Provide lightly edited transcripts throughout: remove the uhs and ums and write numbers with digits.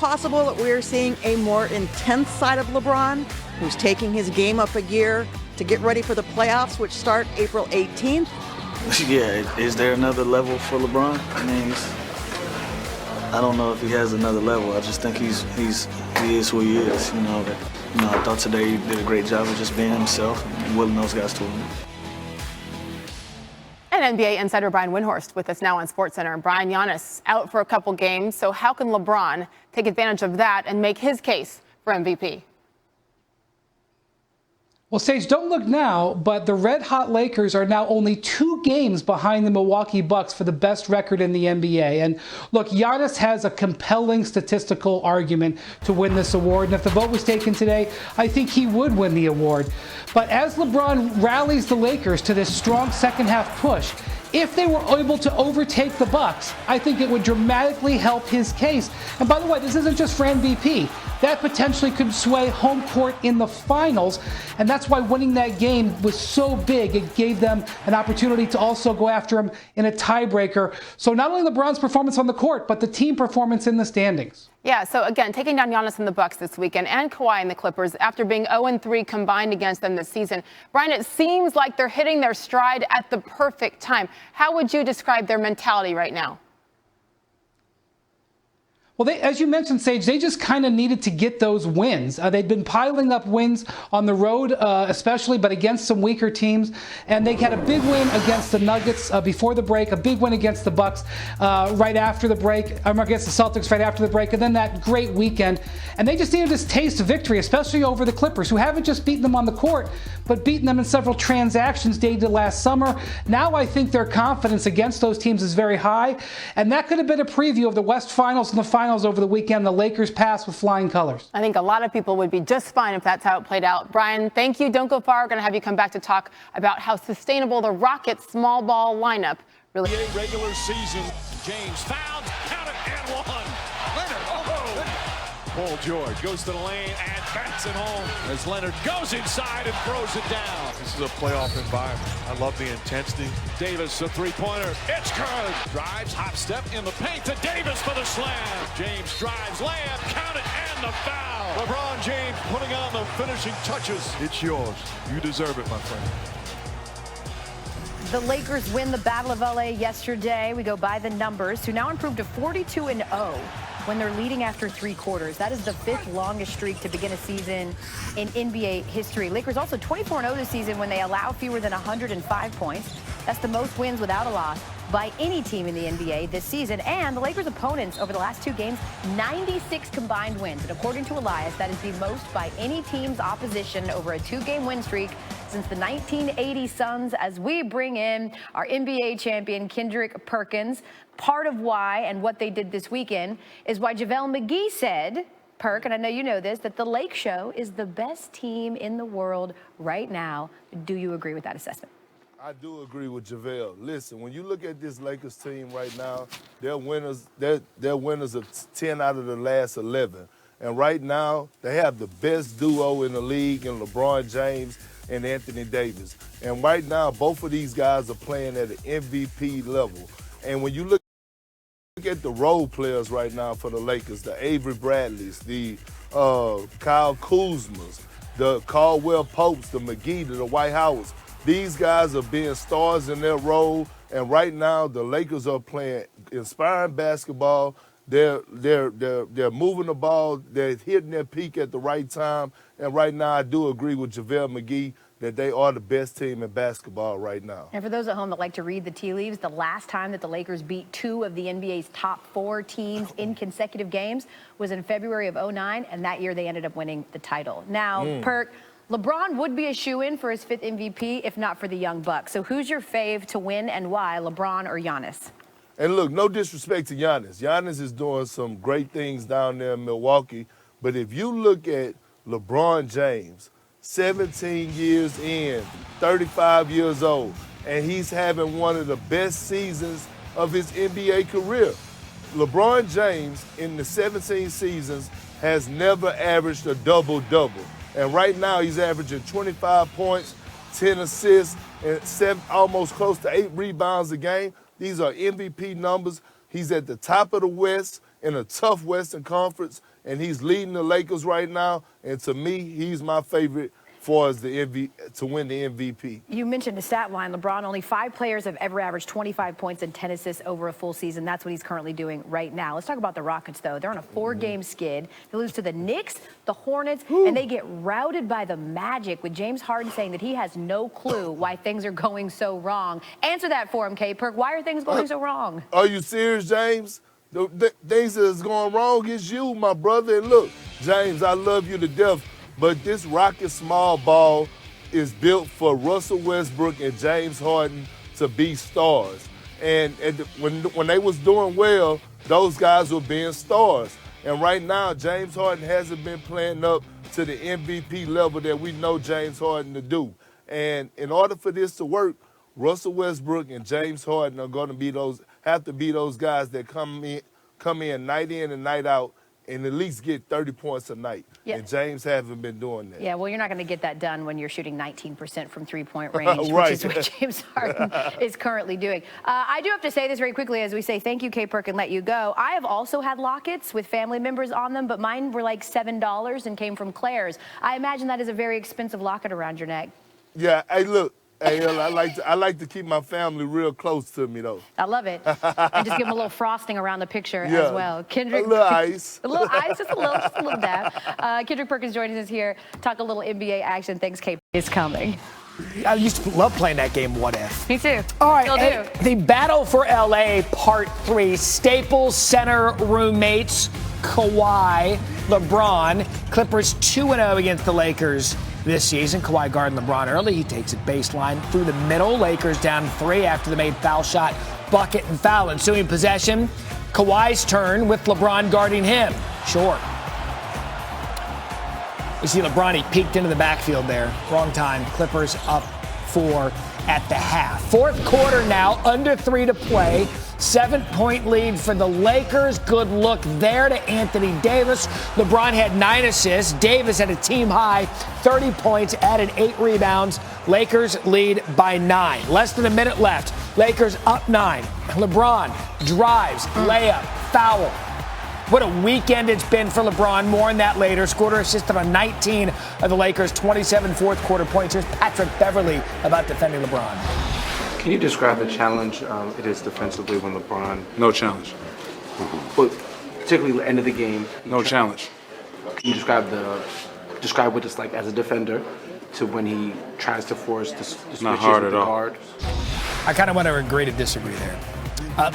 possible that we're seeing a more intense side of LeBron, who's taking his game up a gear to get ready for the playoffs, which start April 18th? Yeah, is there another level for LeBron? I mean, I don't know if he has another level. I just think he is who he is. I thought today he did a great job of just being himself and willing those guys to win. And NBA insider Brian Windhorst with us now on SportsCenter. Brian, Giannis out for a couple games, so how can LeBron take advantage of that and make his case for MVP? Well, Sage, don't look now, but the red-hot Lakers are now only 2 games behind the Milwaukee Bucks for the best record in the NBA. And look, Giannis has a compelling statistical argument to win this award. And if the vote was taken today, I think he would win the award. But as LeBron rallies the Lakers to this strong second-half push, if they were able to overtake the Bucks, I think it would dramatically help his case. And by the way, this isn't just for MVP. That potentially could sway home court in the finals, and that's why winning that game was so big. It gave them an opportunity to also go after him in a tiebreaker. So not only LeBron's performance on the court, but the team performance in the standings. Yeah, so again, taking down Giannis and the Bucks this weekend and Kawhi and the Clippers after being 0-3 combined against them this season. Brian, it seems like they're hitting their stride at the perfect time. How would you describe their mentality right now? Well, as you mentioned, Sage, they just kind of needed to get those wins. They'd been piling up wins on the road, especially, but against some weaker teams. And they had a big win against the Nuggets before the break, a big win against the Bucks right after the break, against the Celtics right after the break, and then that great weekend. And they just needed this taste of victory, especially over the Clippers, who haven't just beaten them on the court, but beaten them in several transactions dated last summer. Now I think their confidence against those teams is very high. And that could have been a preview of the West Finals and the Finals over the weekend. The Lakers passed with flying colors. I think a lot of people would be just fine if that's how it played out. Brian, thank you. Don't go far. We're going to have you come back to talk about how sustainable the Rockets' small ball lineup really is. Regular season. James fouled, count it, and one. Leonard, Paul George goes to the lane and bats it home as Leonard goes inside and throws it down. This is a playoff environment. I love the intensity. Davis, a three-pointer. It's good. Drives, hop step in the paint to Davis for the slam. James drives, layup, count it, and the foul. LeBron James putting on the finishing touches. It's yours. You deserve it, my friend. The Lakers win the Battle of LA yesterday. We go by the numbers to now improve to 42-0 when they're leading after 3 quarters. That is the 5th longest streak to begin a season in NBA history. Lakers also 24-0 this season when they allow fewer than 105 points. That's the most wins without a loss by any team in the NBA this season. And the Lakers' opponents over the last 2 games, 96 combined wins. And according to Elias, that is the most by any team's opposition over a 2-game win streak since the 1980 Suns, as we bring in our NBA champion, Kendrick Perkins. Part of why and what they did this weekend is why JaVale McGee said, Perk, and I know you know this, that the Lake Show is the best team in the world right now. Do you agree with that assessment? I do agree with JaVale. Listen, when you look at this Lakers team right now, they're winners. They're winners of 10 out of the last 11. And right now, they have the best duo in the league in LeBron James and Anthony Davis. And right now, both of these guys are playing at an MVP level. And when you look at the role players right now for the Lakers, the Avery Bradleys, the Kyle Kuzmas, the Caldwell Popes, the McGee, the Dwight Howards, these guys are being stars in their role. And right now, the Lakers are playing inspiring basketball. They're moving the ball. They're hitting their peak at the right time. And right now, I do agree with JaVale McGee that they are the best team in basketball right now. And for those at home that like to read the tea leaves, the last time that the Lakers beat 2 of the NBA's top 4 teams in consecutive games was in February of '09, and that year they ended up winning the title. Now, Perk, LeBron would be a shoo-in for his 5th MVP if not for the young Bucks. So who's your fave to win and why, LeBron or Giannis? And look, no disrespect to Giannis. Giannis is doing some great things down there in Milwaukee. But if you look at LeBron James, 17 years in, 35 years old, and he's having one of the best seasons of his NBA career. LeBron James, in the 17 seasons, has never averaged a double-double. And right now, he's averaging 25 points, 10 assists, and almost close to 8 rebounds a game. These are MVP numbers. He's at the top of the West, in a tough Western Conference, and he's leading the Lakers right now. And to me, he's my favorite far as the to win the MVP. You mentioned the stat line, LeBron. Only 5 players have ever averaged 25 points and 10 assists over a full season. That's what he's currently doing right now. Let's talk about the Rockets, though. They're on a 4-game skid. They lose to the Knicks, the Hornets, and they get routed by the Magic, with James Harden saying that he has no clue why things are going so wrong. Answer that for him, K-Perk. Why are things going so wrong? Are you serious, James? The things that's going wrong is you, my brother. And look, James, I love you to death. But this Rockets small ball is built for Russell Westbrook and James Harden to be stars. And when they was doing well, those guys were being stars. And right now, James Harden hasn't been playing up to the MVP level that we know James Harden to do. And in order for this to work, Russell Westbrook and James Harden are going to have to be those guys that come in night in and night out and at least get 30 points a night. Yeah. And James haven't been doing that. Yeah, well, you're not going to get that done when you're shooting 19% from three-point range, right. Which is what James Harden is currently doing. I do have to say this very quickly as we say thank you, K-Perk, and let you go. I have also had lockets with family members on them, but mine were like $7 and came from Claire's. I imagine that is a very expensive locket around your neck. Yeah, hey, look. Hey, I like to keep my family real close to me, though. I love it. And just give them a little frosting around the picture as well. Kendrick, a little ice. A little ice, just a little dab. Kendrick Perkins joining us here. Talk a little NBA action. Thanks, Kate. Is coming. I used to love playing that game, What If. Me too. All right, the Battle for LA Part 3. Staples Center roommates Kawhi, LeBron. Clippers 2-0 against the Lakers this season. Kawhi guarding LeBron early. He takes it baseline through the middle. Lakers down 3 after the made foul shot, bucket, and foul. Ensuing possession, Kawhi's turn with LeBron guarding him. Short. We see LeBron, he peeked into the backfield there. Wrong time. Clippers up 4 at the half. Fourth quarter now, under 3 to play. 7-point lead for the Lakers. Good look there to Anthony Davis. LeBron had 9 assists. Davis had a team high 30 points, added 8 rebounds. Lakers lead by 9. Less than a minute left. Lakers up 9. LeBron drives, layup, foul. What a weekend it's been for LeBron. More on that later. Scored or assisted on 19 of the Lakers' 27 fourth quarter points. Here's Patrick Beverley about defending LeBron. Can you describe the challenge it is defensively when LeBron... No challenge. But particularly the end of the game. No challenge. Can you describe what it's like as a defender to when he tries to force the switches not hard with at the all. guard? I kind of want to agree to disagree there.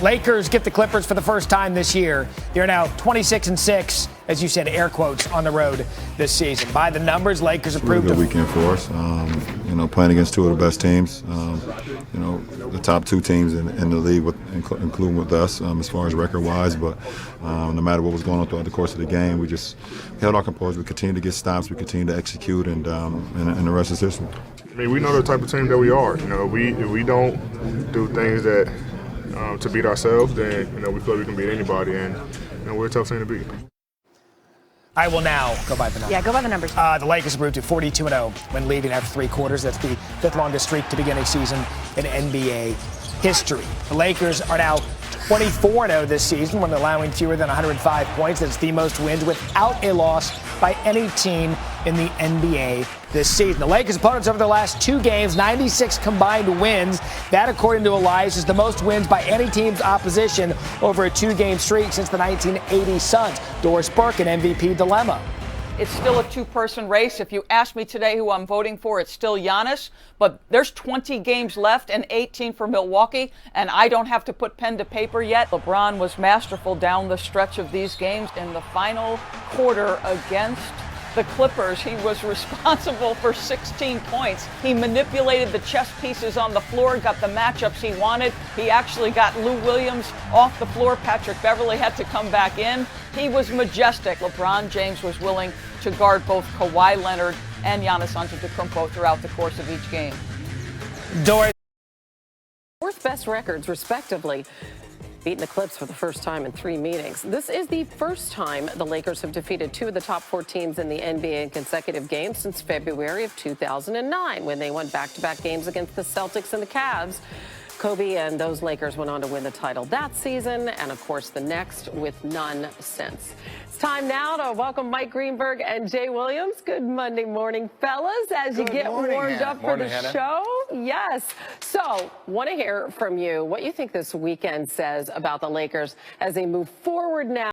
Lakers get the Clippers for the first time this year. They're now 26-6, as you said, air quotes, on the road this season. By the numbers, Lakers approved. It's a really good weekend for us. Playing against 2 of the best teams. The top 2 teams in the league, including with us, as far as record-wise. But no matter what was going on throughout the course of the game, we just held our composure. We continued to get stops. We continued to execute, and the rest is history. I mean, we know the type of team that we are. If we don't do things that to beat ourselves, then we feel we can beat anybody, and we're a tough team to beat. I will now go by the numbers. Yeah, go by the numbers. The Lakers improved to 42-0 when leading after 3 quarters. That's the 5th longest streak to begin a season in NBA history. The Lakers are now 24-0 this season when allowing fewer than 105 points. That's the most wins without a loss by any team in the NBA this season. The Lakers' opponents over their last 2 games, 96 combined wins. That, according to Elias, is the most wins by any team's opposition over a 2-game streak since the 1980 Suns. Doris Burke, an MVP dilemma. It's still a 2-person race. If you ask me today who I'm voting for, it's still Giannis. But there's 20 games left and 18 for Milwaukee, and I don't have to put pen to paper yet. LeBron was masterful down the stretch of these games. In the final quarter against the Clippers, he was responsible for 16 points. He manipulated the chess pieces on the floor, got the matchups he wanted. He actually got Lou Williams off the floor. Patrick Beverley had to come back in. He was majestic. LeBron James was willing to guard both Kawhi Leonard and Giannis Antetokounmpo throughout the course of each game. Doris. 4th best records, respectively. Beating the Clips for the first time in 3 meetings. This is the first time the Lakers have defeated 2 of the top 4 teams in the NBA in consecutive games since February of 2009, when they won back-to-back games against the Celtics and the Cavs. Kobe and those Lakers went on to win the title that season, and of course the next, with none since. It's time now to welcome Mike Greenberg and Jay Williams. Good Monday morning, fellas, as you get warmed up for the show. Yes. So, want to hear from you what you think this weekend says about the Lakers as they move forward now.